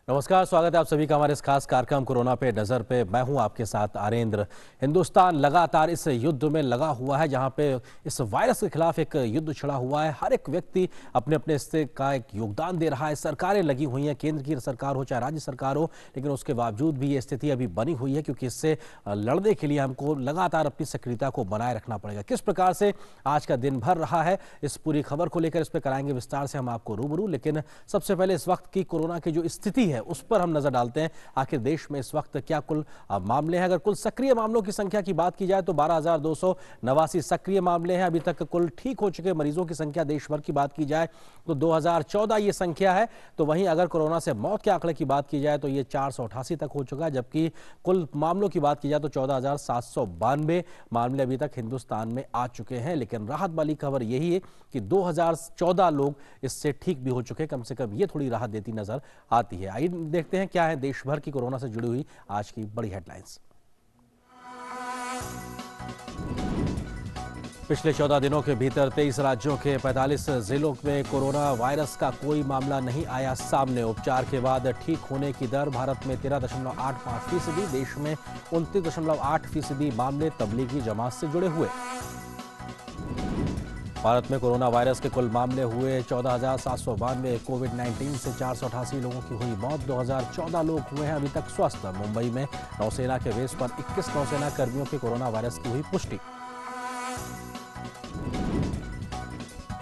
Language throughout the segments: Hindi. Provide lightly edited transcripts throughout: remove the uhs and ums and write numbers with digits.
नमस्कार, स्वागत है आप सभी का हमारे इस खास कार्यक्रम कोरोना पे नजर पे। मैं हूं आपके साथ आरेंद्र। हिंदुस्तान लगातार इस युद्ध में लगा हुआ है, जहां पे इस वायरस के खिलाफ एक युद्ध छिड़ा हुआ है। हर एक व्यक्ति अपने अपने हिस्से का एक योगदान दे रहा है। सरकारें लगी हुई हैं, केंद्र की सरकार हो चाहे राज्य सरकार हो, लेकिन उसके बावजूद भी ये स्थिति अभी बनी हुई है, क्योंकि इससे लड़ने के लिए हमको लगातार अपनी सक्रियता को बनाए रखना पड़ेगा। किस प्रकार से आज का दिन भर रहा है, इस पूरी खबर को लेकर इस पर कराएंगे विस्तार से हम आपको रूबरू। लेकिन सबसे पहले इस वक्त की कोरोना की जो स्थिति है उस पर हम नजर डालते हैं। आखिर देश में इस वक्त क्या कुल मामले हैं। अगर कुल सक्रिय मामलों की संख्या की बात की जाए तो 12,289 सक्रिय मामले हैं। अभी तक कुल ठीक हो चुके मरीजों की संख्या देश भर की बात की जाए तो 2014 ये संख्या है। तो वहीं अगर कोरोना से मौत के आंकड़े की बात की जाए तो ये 488 तक हो चुका है, जबकि कुल मामलों की बात की जाए तो 14,792 मामले अभी तक हिंदुस्तान में आ चुके हैं। लेकिन राहत वाली खबर यही है कि 2014 लोग इससे ठीक भी हो चुके। कम से कम ये थोड़ी राहत देती नजर आती है। आइए देखते हैं क्या है देश भर की कोरोना से जुड़ी हुई आज की बड़ी हेडलाइंस। पिछले 14 दिनों के भीतर 23 राज्यों के 45 जिलों में कोरोना वायरस का कोई मामला नहीं आया सामने। उपचार के बाद ठीक होने की दर भारत में 13.85%, देश में 29.8% मामले तबलीगी जमात से जुड़े हुए। भारत में कोरोना वायरस के कुल मामले हुए 14,792। कोविड-19 से 488 लोगों की हुई मौत। 2014 लोग हुए हैं अभी तक स्वस्थ। मुंबई में नौसेना के बेस पर 21 नौसेना कर्मियों के कोरोना वायरस की हुई पुष्टि।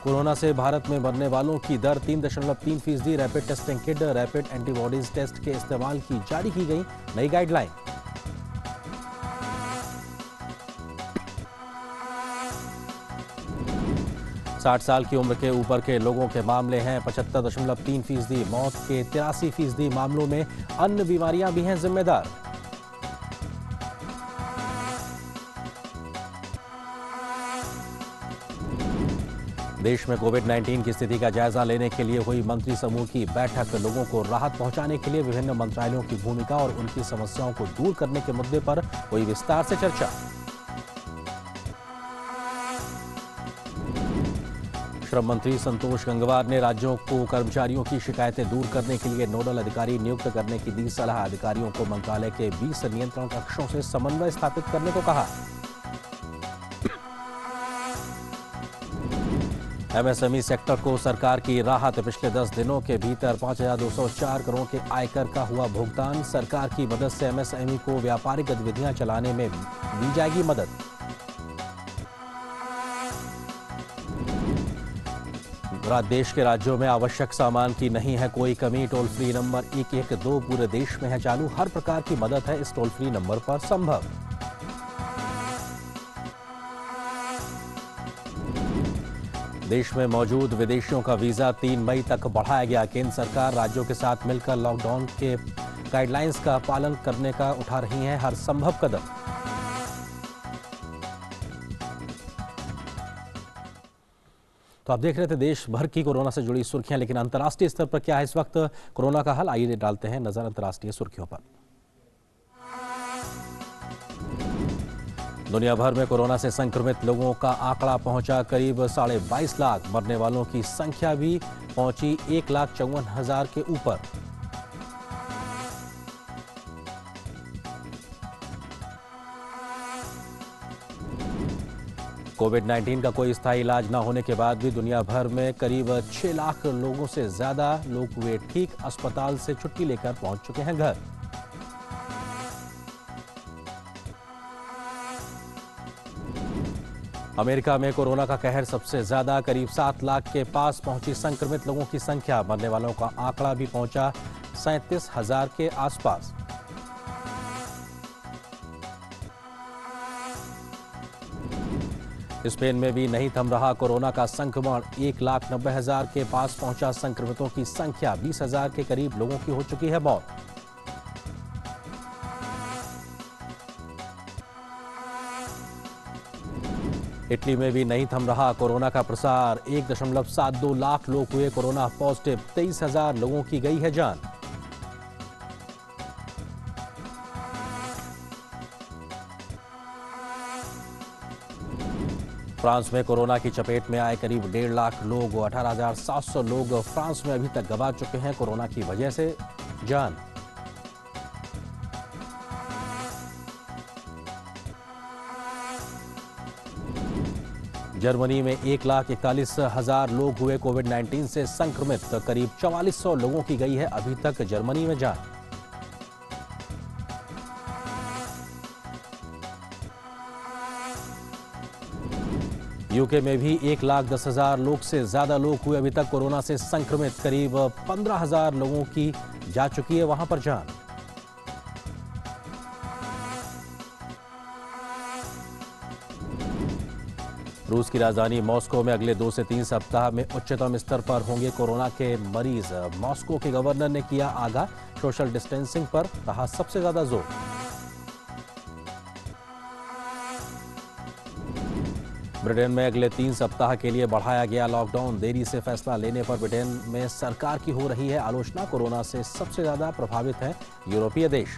कोरोना से भारत में मरने वालों की दर 3.3%। Rapid testing kit, rapid antibodies test के इस्तेमाल की जारी की गई नई गाइडलाइन। साठ साल की उम्र के ऊपर के लोगों के मामले हैं 75.3%। मौत के 83% मामलों में अन्य बीमारियां भी हैं जिम्मेदार। देश में कोविड-19 की स्थिति का जायजा लेने के लिए हुई मंत्री समूह की बैठक। लोगों को राहत पहुंचाने के लिए विभिन्न मंत्रालयों की भूमिका और उनकी समस्याओं को दूर करने के मुद्दे पर हुई विस्तार से चर्चा। श्रम मंत्री संतोष गंगवार ने राज्यों को कर्मचारियों की शिकायतें दूर करने के लिए नोडल अधिकारी नियुक्त करने की दी सलाह। अधिकारियों को मंत्रालय के 20 नियंत्रण कक्षों से समन्वय स्थापित करने को कहा। एमएसएमई सेक्टर को सरकार की राहत। पिछले 10 दिनों के भीतर 5,204 करोड़ के आयकर का हुआ भुगतान। सरकार की मदद से एमएसएमई को व्यापारिक गतिविधियां चलाने में दी जाएगी मदद। देश के राज्यों में आवश्यक सामान की नहीं है कोई कमी। टोल फ्री नंबर 112 पूरे देश में है चालू। हर प्रकार की मदद है इस टोल फ्री नंबर पर संभव। देश में मौजूद विदेशियों का वीजा 3 मई तक बढ़ाया गया। केंद्र सरकार राज्यों के साथ मिलकर लॉकडाउन के गाइडलाइंस का पालन करने का उठा रही है हर संभव कदम। तो आप देख रहे थे देश भर की कोरोना से जुड़ी सुर्खियां, लेकिन अंतर्राष्ट्रीय स्तर पर क्या है इस वक्त कोरोना का हाल। आइए डालते हैं नजर अंतर्राष्ट्रीय सुर्खियों पर। दुनिया भर में कोरोना से संक्रमित लोगों का आंकड़ा पहुंचा करीब 22.5 लाख। मरने वालों की संख्या भी पहुंची 1,54,000 के ऊपर। कोविड-19 का कोई स्थायी इलाज न होने के बाद भी दुनिया भर में करीब 6 लाख लोगों से ज्यादा लोग हुए ठीक। अस्पताल से छुट्टी लेकर पहुंच चुके हैं घर। अमेरिका में कोरोना का कहर सबसे ज्यादा। करीब 7 लाख के पास पहुंची संक्रमित लोगों की संख्या। मरने वालों का आंकड़ा भी पहुंचा 37,000 के आसपास। स्पेन में भी नहीं थम रहा कोरोना का संक्रमण। 1,90,000 के पास पहुंचा संक्रमितों की संख्या। 20,000 के करीब लोगों की हो चुकी है मौत। इटली में भी नहीं थम रहा कोरोना का प्रसार। 1.72 लाख लोग हुए कोरोना पॉजिटिव। 23,000 लोगों की गई है जान। फ्रांस में कोरोना की चपेट में आए करीब 1.5 लाख लोग। 18,700 लोग फ्रांस में अभी तक गंवा चुके हैं कोरोना की वजह से। जान। जर्मनी में 1,41,000 लोग हुए कोविड-19 से संक्रमित। करीब 4400 लोगों की गई है अभी तक जर्मनी में जान। यूके में भी 1,10,000 लोग से ज्यादा लोग हुए अभी तक कोरोना से संक्रमित। करीब 15,000 लोगों की जा चुकी है वहां पर जान। रूस की राजधानी मॉस्को में अगले 2 से 3 सप्ताह में उच्चतम स्तर पर होंगे कोरोना के मरीज। मॉस्को के गवर्नर ने किया आगाह, सोशल डिस्टेंसिंग पर रहा सबसे ज्यादा जोर। ब्रिटेन में अगले 3 सप्ताह के लिए बढ़ाया गया लॉकडाउन। देरी से फैसला लेने पर ब्रिटेन में सरकार की हो रही है आलोचना। कोरोना से सबसे ज्यादा प्रभावित है यूरोपीय देश।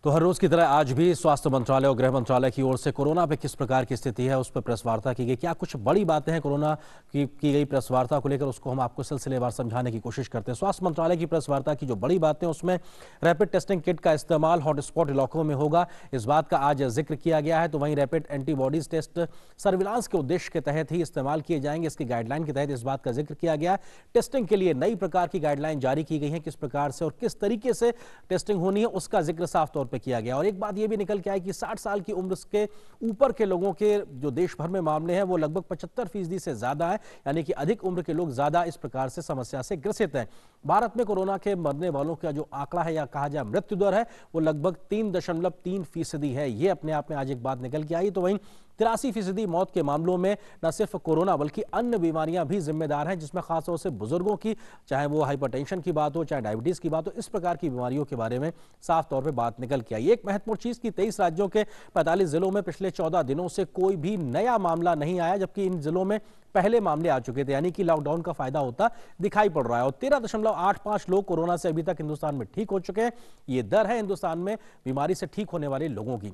तो हर रोज की तरह आज भी स्वास्थ्य मंत्रालय और गृह मंत्रालय की ओर से कोरोना पे किस प्रकार की स्थिति है उस पर प्रेस वार्ता की गई। क्या कुछ बड़ी बातें हैं कोरोना की गई प्रेस वार्ता को लेकर, उसको हम आपको सिलसिलेवार समझाने की कोशिश करते हैं। स्वास्थ्य मंत्रालय की प्रेस वार्ता की जो बड़ी बातें, उसमें रैपिड टेस्टिंग किट का इस्तेमाल हॉटस्पॉट इलाकों में होगा, इस बात का आज जिक्र किया गया है। तो वहीं रैपिड एंटीबॉडीज टेस्ट सर्विलांस के उद्देश्य के तहत ही इस्तेमाल किए जाएंगे, इसकी गाइडलाइन के तहत इस बात का जिक्र किया गया है। टेस्टिंग के लिए नई प्रकार की गाइडलाइन जारी की गई है, किस प्रकार से और किस तरीके से टेस्टिंग होनी है उसका जिक्र साफ तौर पर किया गया। और एक बात यह भी निकल के आई कि 60 साल की उम्र के ऊपर के लोगों के जो देश भर में मामले हैं वो लगभग 75% से ज्यादा है, यानी कि अधिक उम्र के लोग ज्यादा इस प्रकार से समस्या से ग्रसित हैं। भारत में कोरोना के मरने वालों का जो आंकड़ा है या कहा जाए मृत्यु दर है वो लगभग 3.3% है। ये अपने आप में आज एक बात निकल के आई। तो वहीं 83% मौत के मामलों में न सिर्फ कोरोना बल्कि अन्य बीमारियां भी जिम्मेदार हैं, जिसमें खासतौर से बुजुर्गों की, चाहे वो हाइपरटेंशन की बात हो, चाहे डायबिटीज की बात हो, इस प्रकार की बीमारियों के बारे में साफ तौर पे बात निकल के आई। एक महत्वपूर्ण चीज की 23 राज्यों के 45 जिलों में पिछले 14 दिनों से कोई भी नया मामला नहीं आया, जबकि इन जिलों में पहले मामले आ चुके थे, यानी कि लॉकडाउन का फायदा होता दिखाई पड़ रहा है। और 13.85 लोग कोरोना से अभी तक हिंदुस्तान में ठीक हो चुके हैं। ये दर है हिंदुस्तान में बीमारी से ठीक होने वाले लोगों की।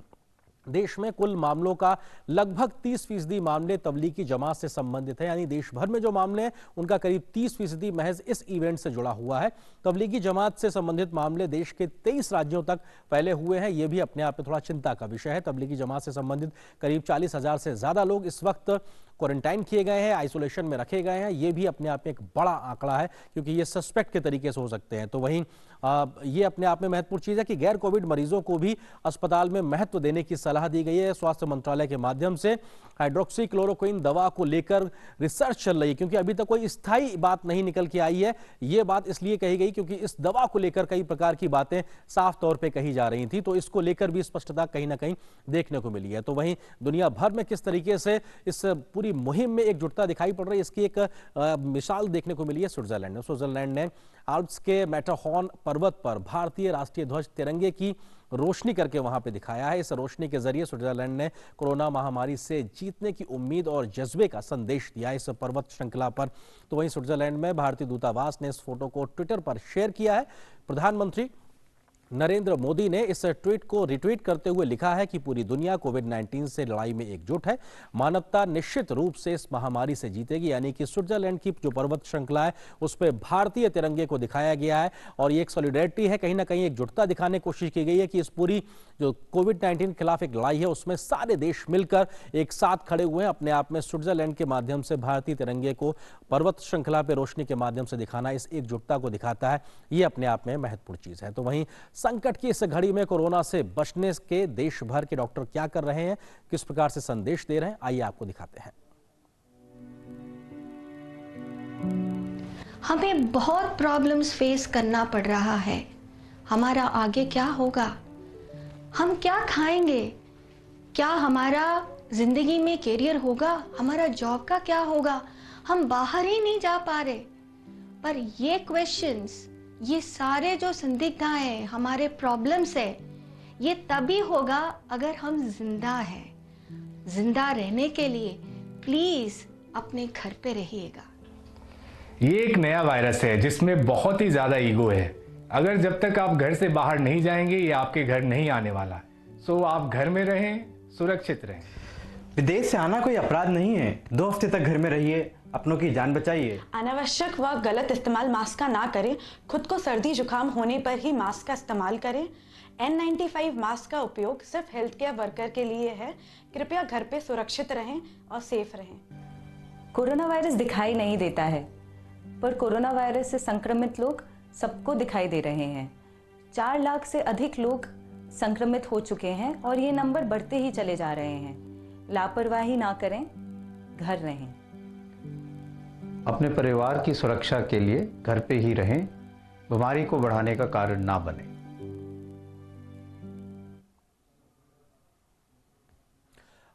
देश में कुल मामलों का लगभग 30% मामले तबलीगी जमात से संबंधित है, यानी देश भर में जो मामले हैं उनका करीब 30% महज इस इवेंट से जुड़ा हुआ है। तबलीगी जमात से संबंधित मामले देश के 23 राज्यों तक फैले हुए हैं, यह भी अपने आप में थोड़ा चिंता का विषय है। तबलीगी जमात से संबंधित करीब 40,000 से ज्यादा लोग इस वक्त क्वारंटाइन किए गए हैं, आइसोलेशन में रखे गए हैं। यह भी अपने आप में एक बड़ा आंकड़ा है, क्योंकि ये सस्पेक्ट के तरीके से हो सकते हैं। तो वहीं ये अपने आप में महत्वपूर्ण चीज है कि गैर कोविड मरीजों को भी अस्पताल में महत्व देने की सलाह दी गई है। स्वास्थ्य मंत्रालय के माध्यम से हाइड्रोक्सीक्लोरोक्विन दवा को लेकर रिसर्च चल रही है, क्योंकि अभी तक कोई स्थायी बात नहीं निकल के आई है। यह बात इसलिए कही गई क्योंकि इस दवा को लेकर कई प्रकार की बातें साफ तौर पे कही जा रही थी, तो इसको लेकर भी स्पष्टता कहीं ना कहीं देखने को मिली है। तो वहीं दुनिया भर में किस तरीके से इस पूरी मुहिम में एकजुटता दिखाई पड़ रही है, इसकी एक मिसाल देखने को मिली है स्विट्जरलैंड ने आल्प्स के मैटरहॉर्न पर्वत पर भारतीय राष्ट्रीय ध्वज तिरंगे की रोशनी करके वहां पे दिखाया है। इस रोशनी के जरिए स्विट्जरलैंड ने कोरोना महामारी से जीतने की उम्मीद और जज्बे का संदेश दिया इस पर्वत श्रृंखला पर। तो वहीं स्विट्जरलैंड में भारतीय दूतावास ने इस फोटो को ट्विटर पर शेयर किया है। प्रधानमंत्री नरेंद्र मोदी ने इस ट्वीट को रिट्वीट करते हुए लिखा है कि पूरी दुनिया कोविड-19 से लड़ाई में एकजुट है। मानवता निश्चित रूप से इस महामारी से जीतेगी, यानी कि स्विट्जरलैंड की जो पर्वत श्रृंखला है उस पर भारतीय तिरंगे को दिखाया गया है। और ये एक सॉलिडेरिटी है, कहीं ना कहीं एकजुटता दिखाने की कोशिश की गई है कि इस पूरी जो कोविड-19 के खिलाफ एक लड़ाई है उसमें सारे देश मिलकर एक साथ खड़े हुए हैं। अपने आप में स्विट्जरलैंड के माध्यम से भारतीय तिरंगे को पर्वत श्रृंखला पर रोशनी के माध्यम से दिखाना इस एकजुटता को दिखाता है। ये अपने आप में महत्वपूर्ण चीज है। तो वहीं संकट की इस घड़ी में कोरोना से बचने के देश भर के डॉक्टर क्या कर रहे हैं, किस प्रकार से संदेश दे रहे हैं, आइए आपको दिखाते हैं। हमें बहुत प्रॉब्लम्स फेस करना पड़ रहा है। हमारा आगे क्या होगा, हम क्या खाएंगे, क्या हमारा जिंदगी में कैरियर होगा, हमारा जॉब का क्या होगा, हम बाहर ही नहीं जा पा रहे। पर ये क्वेश्चंस, ये सारे जो संदिग्धताएं, हमारे प्रॉब्लम्स है, ये तभी होगा अगर हम जिंदा हैं। जिंदा रहने के लिए प्लीज अपने घर पे रहिएगा। ये एक नया वायरस है जिसमें बहुत ही ज्यादा ईगो है। अगर जब तक आप घर से बाहर नहीं जाएंगे ये आपके घर नहीं आने वाला। सो आप घर में रहें, सुरक्षित रहें। विदेश से आना कोई अपराध नहीं है। 2 हफ्ते तक घर में रहिए, अपनों की जान बचाइए। अनावश्यक व गलत इस्तेमाल मास्क का ना करें। खुद को सर्दी जुकाम होने पर ही मास्क का इस्तेमाल करें। N95 मास्क का उपयोग सिर्फ हेल्थ केयर वर्कर के लिए है। कृपया घर पे सुरक्षित रहें और सेफ रहें। कोरोना वायरस दिखाई नहीं देता है, पर कोरोना वायरस से संक्रमित लोग सबको दिखाई दे रहे हैं। 4 लाख से अधिक लोग संक्रमित हो चुके हैं और ये नंबर बढ़ते ही चले जा रहे हैं। लापरवाही ना करें, घर रहें। अपने परिवार की सुरक्षा के लिए घर पे ही रहें, बीमारी को बढ़ाने का कारण ना बने।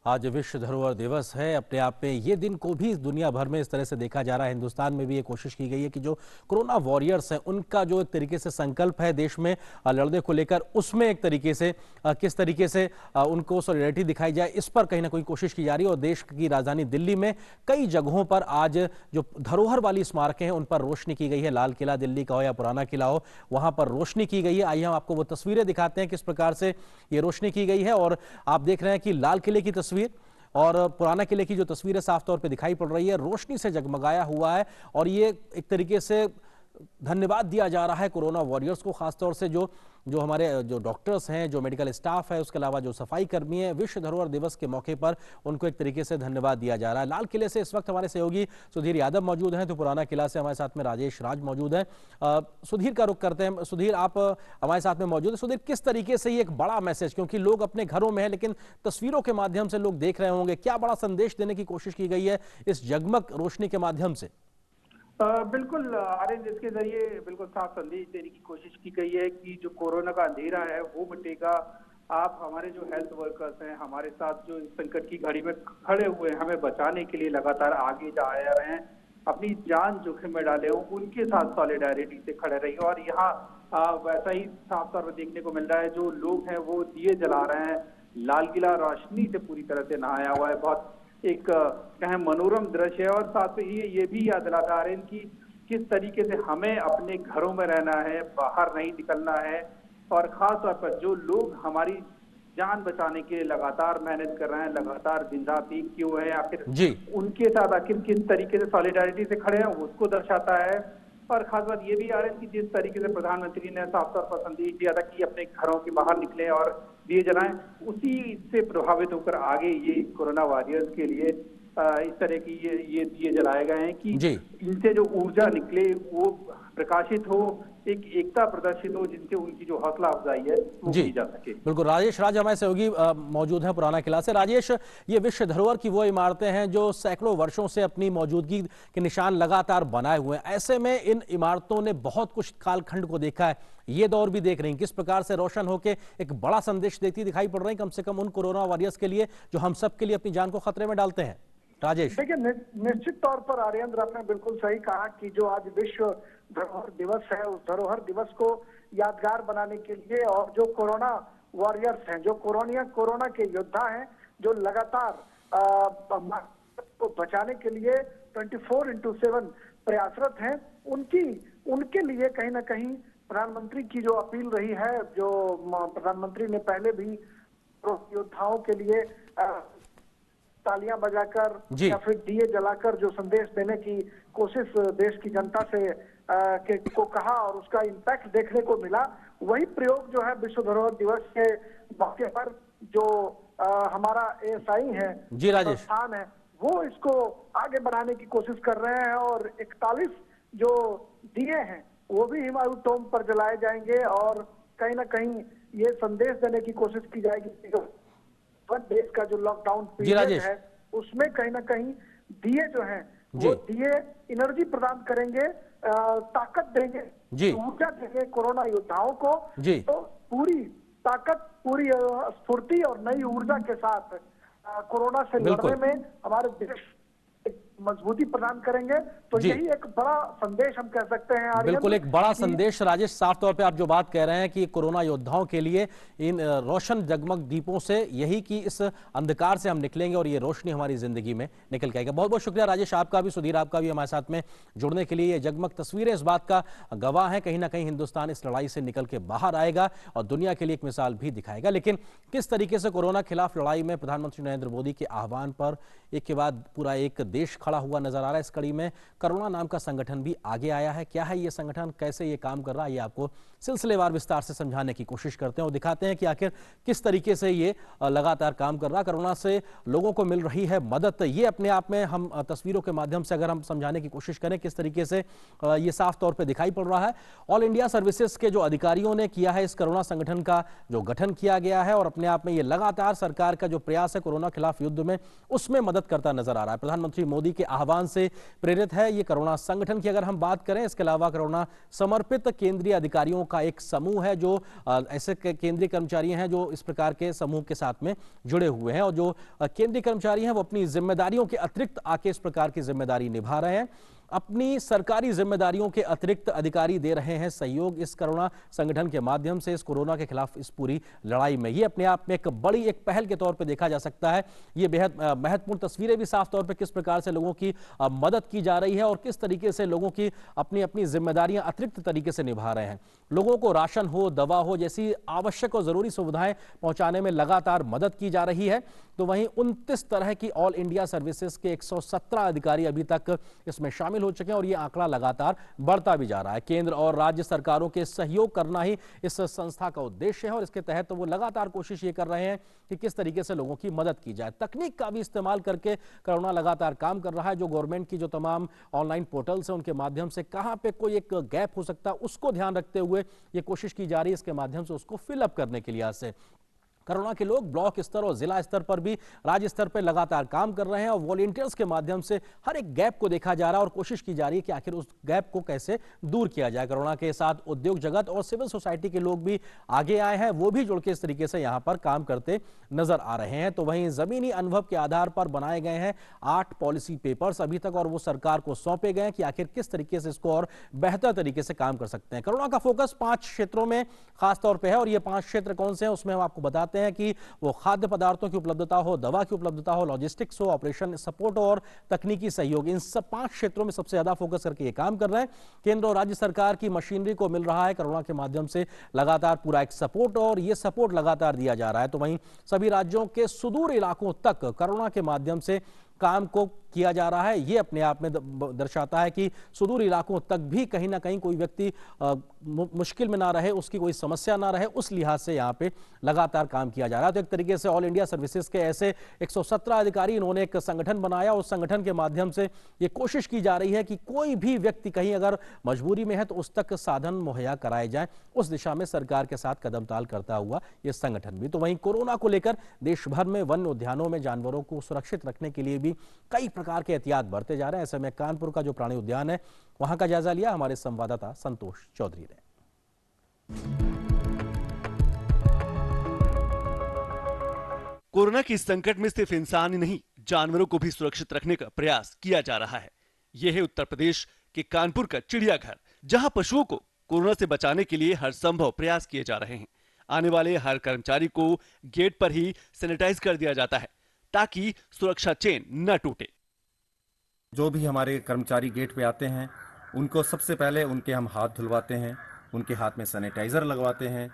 आज विश्व धरोहर दिवस है। अपने आप में ये दिन को भी दुनिया भर में इस तरह से देखा जा रहा है। हिंदुस्तान में भी ये कोशिश की गई है कि जो कोरोना वॉरियर्स हैं उनका जो एक तरीके से संकल्प है देश में लड़ने को लेकर, उसमें एक तरीके से किस तरीके से उनको सॉलिडेरिटी दिखाई जाए, इस पर कहीं ना कहीं कोशिश की जा रही है। और देश की राजधानी दिल्ली में कई जगहों पर आज जो धरोहर वाली स्मारकें हैं उन पर रोशनी की गई है। लाल किला दिल्ली का हो या पुराना किला हो, वहां पर रोशनी की गई है। आइए हम आपको वो तस्वीरें दिखाते हैं किस प्रकार से ये रोशनी की गई है। और आप देख रहे हैं कि लाल किले की तस्वीर और पुराना किले की जो तस्वीरें साफ तौर पे दिखाई पड़ रही है, रोशनी से जगमगाया हुआ है। और ये एक तरीके से धन्यवाद दिया जा रहा है कोरोना वॉरियर्स को, खासतौर से जो हमारे जो डॉक्टर्स हैं, जो मेडिकल स्टाफ है, उसके अलावा जो सफाई कर्मी हैं। विश्व धरोहर दिवस के मौके पर उनको एक तरीके से धन्यवाद दिया जा रहा है। लाल किले से इस वक्त हमारे सहयोगी सुधीर यादव मौजूद हैं, तो पुराना किला से हमारे साथ में राजेश राज मौजूद हैं। सुधीर का रुख करते हैं। सुधीर, आप हमारे साथ में मौजूद हैं। सुधीर, किस तरीके से ये एक बड़ा मैसेज, क्योंकि लोग अपने घरों में है लेकिन तस्वीरों के माध्यम से लोग देख रहे होंगे, क्या बड़ा संदेश देने की कोशिश की गई है इस जगमग रोशनी के माध्यम से? बिल्कुल आर्यन, इसके जरिए बिल्कुल साफ संदेश देने की कोशिश की गई है कि जो कोरोना का अंधेरा है वो मिटेगा। आप हमारे जो हेल्थ वर्कर्स हैं, हमारे साथ जो इस संकट की घड़ी में खड़े हुए हैं, हमें बचाने के लिए लगातार आगे जा रहे हैं, अपनी जान जोखिम में डाले हो, उनके साथ सॉलिडारिटी से खड़े रहिए। और यहाँ वैसा ही साफ तौर पर देखने को मिल रहा है, जो लोग हैं वो दिए जला रहे हैं। लाल किला रोशनी से पूरी तरह से नहाया हुआ है। बहुत एक कहें मनोरम दृश्य है। और साथ में ये भी याद दिलाता आ रहे हैं कि किस तरीके से हमें अपने घरों में रहना है, बाहर नहीं निकलना है। और खास तौर पर जो लोग हमारी जान बचाने के लिए लगातार मेहनत कर रहे हैं, लगातार दिन रात एक क्यों है, आखिर उनके साथ आखिर किस तरीके से सॉलिडारिटी से खड़े हैं उसको दर्शाता है। और खास बात ये भी आ रही है कि जिस तरीके से प्रधानमंत्री ने साफ तौर पर संदेश दिया था कि अपने घरों के बाहर निकले और दिए जलाएं, उसी से प्रभावित होकर आगे ये कोरोना वॉरियर्स के लिए इस तरह की ये दिए जलाए गए हैं कि इनसे जो ऊर्जा निकले वो प्रकाशित हो, एक एकता प्रदर्शित हो, जिनसे उनकी जो हौसला अफजाई है वो की जा सके। बिल्कुल, राजेश राज हमारे सहयोगी मौजूद हैं पुराना किला से। राजेश, ये विश्व धरोहर की वो इमारतें हैं जो सैकड़ों वर्षों से अपनी मौजूदगी के निशान लगातार बनाए हुए हैं। ऐसे में इन इमारतों ने बहुत कुछ कालखंड को देखा है, ये दौर भी देख रही हैं। किस प्रकार से रोशन होकर एक बड़ा संदेश देती दिखाई पड़ रही है, कम से कम उन कोरोना वॉरियर्स के लिए जो हम सब के लिए अपनी जान को खतरे में डालते हैं? राजेश, देखिए, निश्चित तौर पर आर्येंद्र, आपने बिल्कुल सही कहा कि जो आज विश्व धरोहर दिवस है, उस धरोहर दिवस को यादगार बनाने के लिए और जो कोरोना वॉरियर्स हैं, जो कोरोना के योद्धा हैं, जो लगातार को बचाने के लिए 24/7 प्रयासरत हैं, उनके लिए कहीं ना कहीं प्रधानमंत्री की जो अपील रही है, जो प्रधानमंत्री ने पहले भी योद्धाओं के लिए तालियां बजाकर या फिर दिए जलाकर जो संदेश देने की कोशिश देश की जनता से को कहा और उसका इम्पैक्ट देखने को मिला, वही प्रयोग जो है विश्व धरोहर दिवस के मौके पर जो हमारा ASI है, संस्थान है, वो इसको आगे बढ़ाने की कोशिश कर रहे हैं। और 41 जो दिए हैं वो भी हिमायू टोम पर जलाए जाएंगे और कहीं ना कहीं ये संदेश देने की कोशिश की जाएगी कि देश का जो लॉकडाउन पीरियड है उसमें कहीं ना कहीं दिए जो हैं वो दिए एनर्जी प्रदान करेंगे, ताकत देंगे, ऊर्जा देंगे कोरोना योद्धाओं को। तो पूरी ताकत, पूरी स्फूर्ति और नई ऊर्जा के साथ कोरोना से लड़ने में हमारे देश मजबूती प्रदान करेंगे। तो यही एक बड़ा संदेश हम कह सकते हैं आर्यन। बिल्कुल एक बड़ा संदेश राजेश, साफ तौर पे आप जो बात कह रहे हैं कि कोरोना योद्धाओं के लिए इन रोशन जगमग दीपों से यही कि इस अंधकार से हम निकलेंगे और ये रोशनी हमारी जिंदगी में निकल के आएगा। बहुत बहुत शुक्रिया राजेश, आपका भी, सुधीर आपका भी हमारे साथ में जुड़ने के लिए। ये जगमग तस्वीरें इस बात का गवाह है, कहीं ना कहीं हिंदुस्तान इस लड़ाई से निकल के बाहर आएगा और दुनिया के लिए एक मिसाल भी दिखाएगा। लेकिन किस तरीके से कोरोना के खिलाफ लड़ाई में प्रधानमंत्री नरेंद्र मोदी के आह्वान पर एक के बाद पूरा एक देश खड़ा हुआ नजर आ रहा है। इस कड़ी में करुणा नाम का संगठन भी आगे आया है। क्या है ये संगठन, कैसे ये काम कर रहा है, ये आपको सिलसिलेवार विस्तार से समझाने की कोशिश करते हैं और दिखाते हैं कि आखिर किस तरीके से ये लगातार काम कर रहा है। कोरोना से लोगों को मिल रही है मदद, ये अपने आप में हम तस्वीरों के माध्यम से अगर हम समझाने की कोशिश करें किस तरीके से ये साफ तौर पे दिखाई पड़ रहा है। ऑल इंडिया सर्विसेज के जो अधिकारियों ने किया है, इस कोरोना संगठन का जो गठन किया गया है और अपने आप में ये लगातार सरकार का जो प्रयास है कोरोना खिलाफ युद्ध में, उसमें मदद करता नजर आ रहा है। प्रधानमंत्री मोदी के आह्वान से प्रेरित है ये कोरोना संगठन की अगर हम बात करें। इसके अलावा कोरोना समर्पित केंद्रीय अधिकारियों का एक समूह है, जो ऐसे केंद्रीय कर्मचारी हैं जो इस प्रकार के समूह के साथ में जुड़े हुए हैं और जो केंद्रीय कर्मचारी हैं वो अपनी जिम्मेदारियों के अतिरिक्त आके इस प्रकार की जिम्मेदारी निभा रहे हैं। अपनी सरकारी जिम्मेदारियों के अतिरिक्त अधिकारी दे रहे हैं सहयोग इस कोरोना संगठन के माध्यम से इस कोरोना के खिलाफ इस पूरी लड़ाई में। ये अपने आप में एक बड़ी एक पहल के तौर पे देखा जा सकता है। ये बेहद महत्वपूर्ण तस्वीरें भी साफ तौर पे किस प्रकार से लोगों की मदद की जा रही है और किस तरीके से लोगों की अपनी अपनी जिम्मेदारियां अतिरिक्त तरीके से निभा रहे हैं। लोगों को राशन हो, दवा हो जैसी आवश्यक और जरूरी सुविधाएं पहुंचाने में लगातार मदद की जा रही है। तो वहीं 29 तरह की ऑल इंडिया सर्विसेज के 117 अधिकारी अभी तक इसमें शामिल हो चुके हैं और ये आंकड़ा लगातार बढ़ता भी जा रहा है। केंद्र और राज्य सरकारों के सहयोग करना ही इस संस्था का उद्देश्य है और इसके तहत वो लगातार कोशिश ये कर रहे हैं कि किस तरीके से लोगों की मदद की जाए। तकनीक का भी इस्तेमाल करके कोरोना लगातार काम कर रहा है। जो गवर्नमेंट की जो तमाम ऑनलाइन पोर्टल्स हैं उनके माध्यम से कहां पे कोई एक गैप हो सकता है उसको ध्यान रखते हुए ये कोशिश की जा रही है इसके माध्यम से उसको फिलअप करने के लिए से कोरोना के लोग ब्लॉक स्तर और जिला स्तर पर भी राज्य स्तर पर लगातार काम कर रहे हैं और वॉलंटियर्स के माध्यम से हर एक गैप को देखा जा रहा है और कोशिश की जा रही है कि आखिर उस गैप को कैसे दूर किया जाए। कोरोना के साथ उद्योग जगत और सिविल सोसाइटी के लोग भी आगे आए हैं, वो भी जुड़ के इस तरीके से यहां पर काम करते नजर आ रहे हैं। तो वहीं जमीनी अनुभव के आधार पर बनाए गए हैं 8 पॉलिसी पेपर्स अभी तक और वो सरकार को सौंपे गए कि आखिर किस तरीके से इसको और बेहतर तरीके से काम कर सकते हैं। कोरोना का फोकस 5 क्षेत्रों में खासतौर पर है और ये 5 क्षेत्र कौन से हैं उसमें हम आपको बताते हैं कि वो खाद्य पदार्थों की उपलब्धता हो, दवा की उपलब्धता हो, लॉजिस्टिक्स हो, ऑपरेशन सपोर्ट और तकनीकी सहयोग, इन सब 5 क्षेत्रों में सबसे ज्यादा फोकस करके ये काम कर रहे हैं। केंद्र और राज्य सरकार की मशीनरी को मिल रहा है कोरोना के माध्यम से लगातार पूरा एक सपोर्ट और ये सपोर्ट लगातार दिया जा रहा है। तो वहीं सभी राज्यों के सुदूर इलाकों तक कोरोना के माध्यम से काम को किया जा रहा है। ये अपने आप में दर्शाता है कि सुदूर इलाकों तक भी कहीं ना कहीं कोई व्यक्ति मुश्किल में ना रहे, उसकी कोई समस्या ना रहे, उस लिहाज से यहाँ पे लगातार काम किया जा रहा है। तो एक तरीके से ऑल इंडिया सर्विसेज के ऐसे 117 अधिकारी इन्होंने एक संगठन बनाया, उस संगठन के माध्यम से ये कोशिश की जा रही है कि कोई भी व्यक्ति कहीं अगर मजबूरी में है तो उस तक साधन मुहैया कराए जाए। उस दिशा में सरकार के साथ कदम ताल करता हुआ ये संगठन भी। तो वहीं कोरोना को लेकर देश भर में वन्य उद्यानों में जानवरों को सुरक्षित रखने के लिए भी कई प्रकार के एहतियात बरते जा रहे हैं। ऐसे में कानपुर का जो प्राणी उद्यान है वहां का जायजा लिया हमारे संवाददाता संतोष चौधरी ने। कोरोना के इस संकट में सिर्फ इंसान ही नहीं, जानवरों को भी सुरक्षित रखने का प्रयास किया जा रहा है। यह है उत्तर प्रदेश के कानपुर का चिड़ियाघर, जहां पशुओं को कोरोना से बचाने के लिए हर संभव प्रयास किए जा रहे हैं। आने वाले हर कर्मचारी को गेट पर ही सैनिटाइज कर दिया जाता है ताकि सुरक्षा चेन न टूटे। जो भी हमारे कर्मचारी गेट पे आते हैं उनको सबसे पहले उनके हम हाथ धुलवाते हैं, उनके हाथ में सैनिटाइजर लगवाते हैं,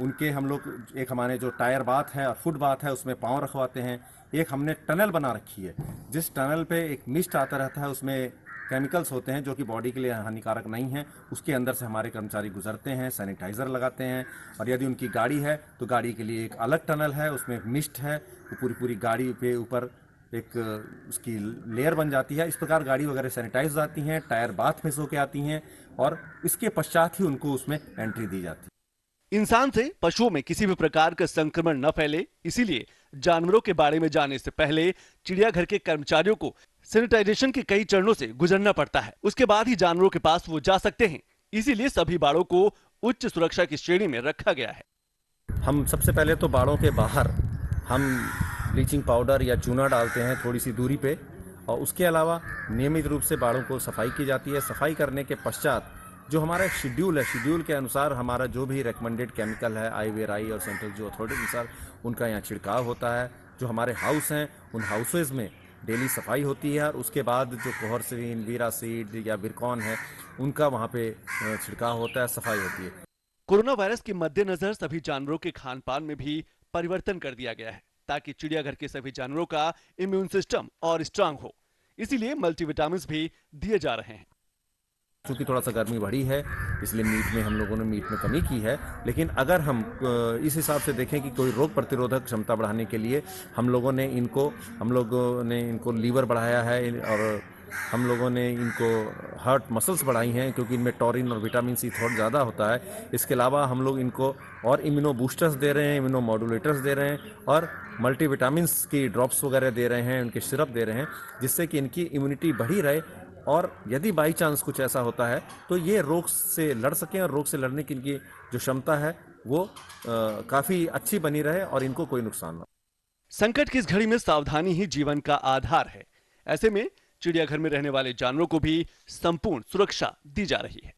उनके हम लोग एक हमारे जो टायर बाथ है और फुट बाथ है उसमें पाँव रखवाते हैं। एक हमने टनल बना रखी है जिस टनल पे एक मिस्ट आता रहता है, उसमें केमिकल्स होते हैं जो कि बॉडी के लिए हानिकारक नहीं है, उसके अंदर से हमारे कर्मचारी गुजरते हैं, सैनिटाइजर लगाते हैं। और यदि उनकी गाड़ी है तो गाड़ी के लिए एक अलग टनल है, उसमें मिस्ट है, तो पूरी गाड़ी पे ऊपर एक उसकी लेयर बन जाती है। इस प्रकार गाड़ी वगैरह सैनिटाइज हो जाती हैं, टायर बाथ में सो के आती हैं और इसके पश्चात ही उनको उसमें एंट्री दी जाती है। इंसान से पशुओं में किसी भी प्रकार का संक्रमण न फैले, इसीलिए जानवरों के बारे में जानने से पहले चिड़ियाघर के कर्मचारियों को सैनिटाइजेशन के कई चरणों से गुजरना पड़ता है। उसके बाद ही जानवरों के पास वो जा सकते हैं। इसीलिए सभी बाड़ों को उच्च सुरक्षा की श्रेणी में रखा गया है। हम सबसे पहले तो बाड़ों के बाहर हम ब्लीचिंग पाउडर या चूना डालते हैं थोड़ी सी दूरी पे, और उसके अलावा नियमित रूप से बाड़ों को सफाई की जाती है। सफाई करने के पश्चात जो हमारा एक शेड्यूल है, शेड्यूल के अनुसार हमारा जो भी रिकमेंडेड केमिकल है IVRI और सेंट्रल जो अथॉरिटी के अनुसार उनका यहाँ छिड़काव होता है। जो हमारे हाउस हैं उन हाउसेज में डेली सफाई होती है और उसके बाद जो कोहरसिन, वीरासीड या बिरकॉन है उनका वहाँ पे छिड़काव होता है, सफाई होती है। कोरोना वायरस के मद्देनजर सभी जानवरों के खान पान में भी परिवर्तन कर दिया गया है ताकि चिड़ियाघर के सभी जानवरों का इम्यून सिस्टम और स्ट्रांग हो। इसीलिए मल्टीविटामिन भी दिए जा रहे हैं। क्योंकि थोड़ा सा गर्मी बढ़ी है इसलिए मीट में हम लोगों ने मीट में कमी की है, लेकिन अगर हम इस हिसाब से देखें कि कोई रोग प्रतिरोधक क्षमता बढ़ाने के लिए हम लोगों ने इनको लीवर बढ़ाया है और हम लोगों ने इनको हार्ट मसल्स बढ़ाई हैं क्योंकि इनमें टॉरिन और विटामिन C थोड़ा ज़्यादा होता है। इसके अलावा हम लोग इनको और इम्यूनो बूस्टर्स दे रहे हैं, इम्यूनो मॉड्यूलेटर्स दे रहे हैं और मल्टीविटामिन्स की ड्रॉप्स वगैरह दे रहे हैं, उनके सिरप दे रहे हैं, जिससे कि इनकी इम्यूनिटी बढ़ी रहे और यदि बाई चांस कुछ ऐसा होता है तो ये रोग से लड़ सकें और रोग से लड़ने की इनकी जो क्षमता है वो काफ़ी अच्छी बनी रहे और इनको कोई नुकसान ना। संकट की इस घड़ी में सावधानी ही जीवन का आधार है। ऐसे में चिड़ियाघर में रहने वाले जानवरों को भी संपूर्ण सुरक्षा दी जा रही है।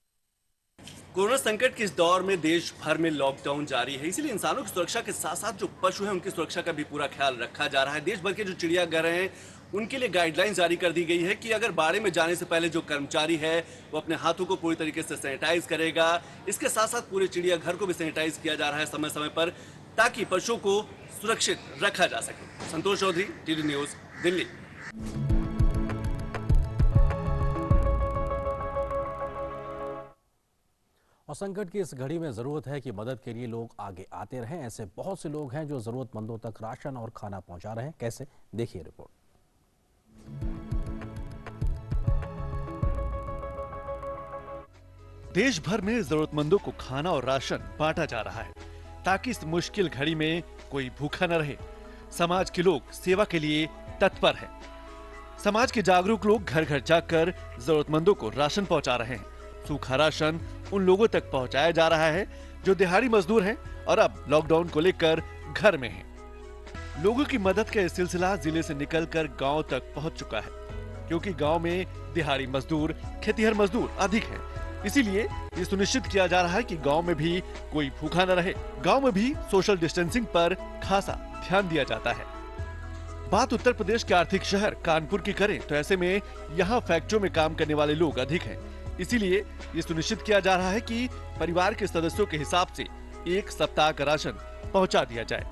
कोरोना संकट के इस दौर में देश भर में लॉकडाउन जारी है, इसीलिए इंसानों की सुरक्षा के साथ साथ जो पशु हैं उनकी सुरक्षा का भी पूरा ख्याल रखा जा रहा है। देश भर के जो चिड़ियाघर हैं उनके लिए गाइडलाइन जारी कर दी गई है कि अगर बाड़े में जाने से पहले जो कर्मचारी है वो अपने हाथों को पूरी तरीके से सैनिटाइज करेगा। इसके साथ साथ पूरे चिड़ियाघर को भी सैनिटाइज किया जा रहा है समय समय पर, ताकि पशुओं को सुरक्षित रखा जा सके। संतोष चौधरी, DD न्यूज, दिल्ली। और संकट की इस घड़ी में जरूरत है कि मदद के लिए लोग आगे आते रहें। ऐसे बहुत से लोग हैं जो जरूरतमंदों तक राशन और खाना पहुंचा रहे हैं। कैसे, देखिए रिपोर्ट। देश भर में जरूरतमंदों को खाना और राशन बांटा जा रहा है ताकि इस मुश्किल घड़ी में कोई भूखा न रहे। समाज के लोग सेवा के लिए तत्पर हैं। समाज के जागरूक लोग घर घर जाकर जरूरतमंदों को राशन पहुंचा रहे हैं। सूखा राशन उन लोगों तक पहुंचाया जा रहा है जो दिहाड़ी मजदूर हैं और अब लॉकडाउन को लेकर घर में हैं। लोगों की मदद का यह सिलसिला जिले से निकलकर गांव तक पहुंच चुका है, क्योंकि गांव में दिहाड़ी मजदूर, खेतीहर मजदूर अधिक हैं। इसीलिए ये सुनिश्चित किया जा रहा है कि गांव में भी कोई भूखा न रहे। गांव में भी सोशल डिस्टेंसिंग पर खासा ध्यान दिया जाता है। बात उत्तर प्रदेश के आर्थिक शहर कानपुर की करें तो ऐसे में यहाँ फैक्ट्रियों में काम करने वाले लोग अधिक हैं। इसीलिए ये सुनिश्चित किया जा रहा है कि परिवार के सदस्यों के हिसाब से एक सप्ताह का राशन पहुंचा दिया जाए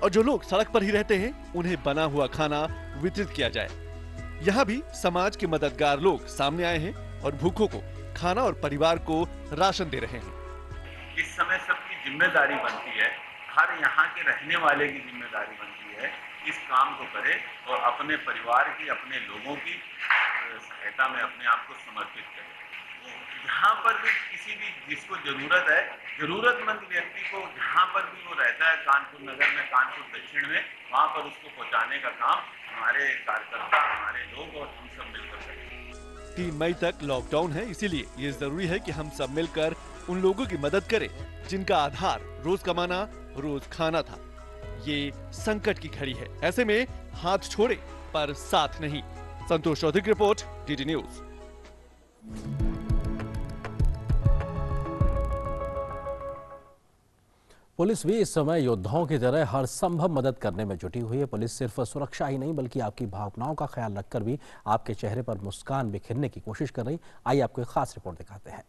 और जो लोग सड़क पर ही रहते हैं उन्हें बना हुआ खाना वितरित किया जाए। यहाँ भी समाज के मददगार लोग सामने आए हैं और भूखों को खाना और परिवार को राशन दे रहे हैं। इस समय सबकी जिम्मेदारी बनती है, हर यहाँ के रहने वाले की जिम्मेदारी बनती है इस काम को करे और अपने परिवार की, अपने लोगों की सहायता में अपने आप को समर्पित करे। यहाँ पर भी किसी भी जिसको जरूरत है, जरूरतमंद व्यक्ति को जहाँ पर भी वो रहता है कानपुर नगर में, कानपुर दक्षिण में, वहाँ पर उसको पहुँचाने का काम हमारे कार्यकर्ता, हमारे लोग और हम सब मिलकर करें। 3 मई तक लॉकडाउन है, इसीलिए ये जरूरी है कि हम सब मिलकर उन लोगों की मदद करें जिनका आधार रोज कमाना, रोज खाना था। ये संकट की घड़ी है, ऐसे में हाथ छोड़े पर साथ नहीं। संतोष चौधरी की रिपोर्ट, DD न्यूज। पुलिस भी इस समय योद्धाओं की तरह हर संभव मदद करने में जुटी हुई है। पुलिस सिर्फ सुरक्षा ही नहीं बल्कि आपकी भावनाओं का ख्याल रखकर भी आपके चेहरे पर मुस्कान बिखेरने की कोशिश कर रही। आइए आपको एक खास रिपोर्ट दिखाते हैं।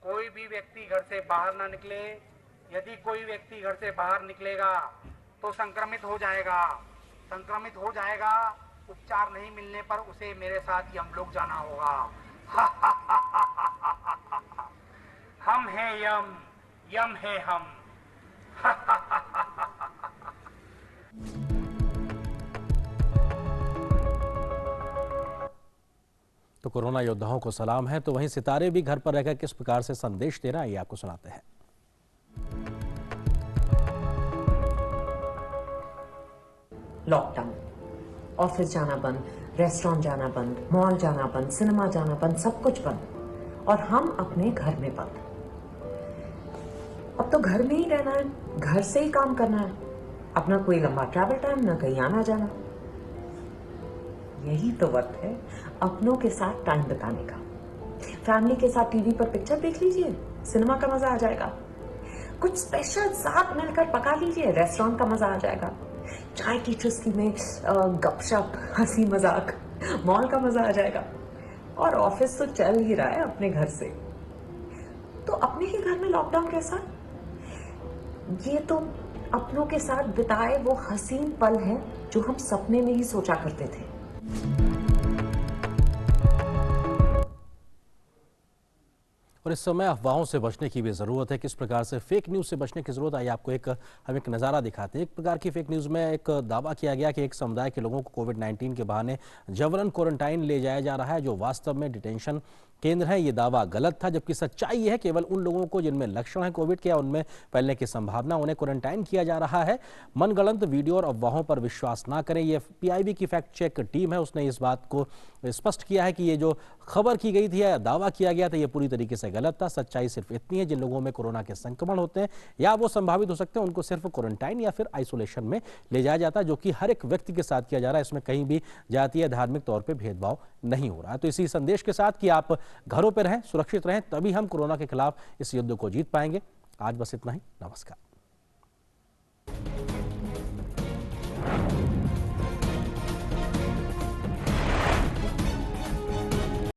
कोई भी व्यक्ति घर से बाहर ना निकले। यदि कोई व्यक्ति घर से बाहर निकलेगा तो संक्रमित हो जाएगा। उपचार नहीं मिलने पर उसे मेरे साथ यमलोक जाना होगा। हम हैं यम, यम है हम। तो कोरोना योद्धाओं को सलाम है, तो वहीं सितारे भी घर पर रहकर किस प्रकार से संदेश दे रहा है, ये आपको सुनाते हैं। लॉकडाउन, ऑफिस जाना बंद, रेस्टोरेंट जाना बंद, मॉल जाना बंद, सिनेमा जाना बंद, सब कुछ बंद और हम अपने घर में बंद। अब तो घर में ही रहना है, घर से ही काम करना है, अपना कोई लंबा ट्रैवल टाइम ना कहीं आना जाना। यही तो वक्त है अपनों के साथ टाइम बिताने का। फैमिली के साथ टीवी पर पिक्चर देख लीजिए, सिनेमा का मजा आ जाएगा। कुछ स्पेशल साथ मिलकर पका लीजिए, रेस्टोरेंट का मजा आ जाएगा। चाय की चुस्की में गपशप, हंसी मजाक, मॉल का मजा आ जाएगा। और ऑफिस तो चल ही रहा है अपने घर से, तो अपने ही घर में लॉकडाउन कैसा? ये तो अपनों के साथ बिताए वो हसीन पल है जो हम सपने में ही सोचा करते थे। और इस समय अफवाहों से बचने की भी ज़रूरत है। किस प्रकार से फेक न्यूज़ से बचने की ज़रूरत है, आपको हम एक नज़ारा दिखाते हैं। एक प्रकार की फेक न्यूज़ में एक दावा किया गया कि एक समुदाय के लोगों को कोविड-19 के बहाने जबरन क्वारंटाइन ले जाया जा रहा है, जो वास्तव में डिटेंशन केंद्र है। ये दावा गलत था, जबकि सच्चाई ये है केवल उन लोगों को जिनमें लक्षण है कोविड के या उनमें फैलने की संभावना, उन्हें क्वारंटाइन किया जा रहा है। मनगढ़ंत वीडियो और अफवाहों पर विश्वास ना करें। ये पीआईबी की फैक्ट चेक टीम है, उसने इस बात को स्पष्ट किया है कि ये जो खबर की गई थी या दावा किया गया था, ये पूरी तरीके से गलत था। सच्चाई सिर्फ इतनी है, जिन लोगों में कोरोना के संक्रमण होते हैं या वो संभावित हो सकते हैं, उनको सिर्फ क्वारंटाइन या फिर आइसोलेशन में ले जाया जाता है, जो कि हर एक व्यक्ति के साथ किया जा रहा है। इसमें कहीं भी जातीय धार्मिक तौर पर भेदभाव नहीं हो रहा है। तो इसी संदेश के साथ कि आप घरों पर रहें, सुरक्षित रहें, तभी हम कोरोना के खिलाफ इस युद्ध को जीत पाएंगे। आज बस इतना ही। नमस्कार।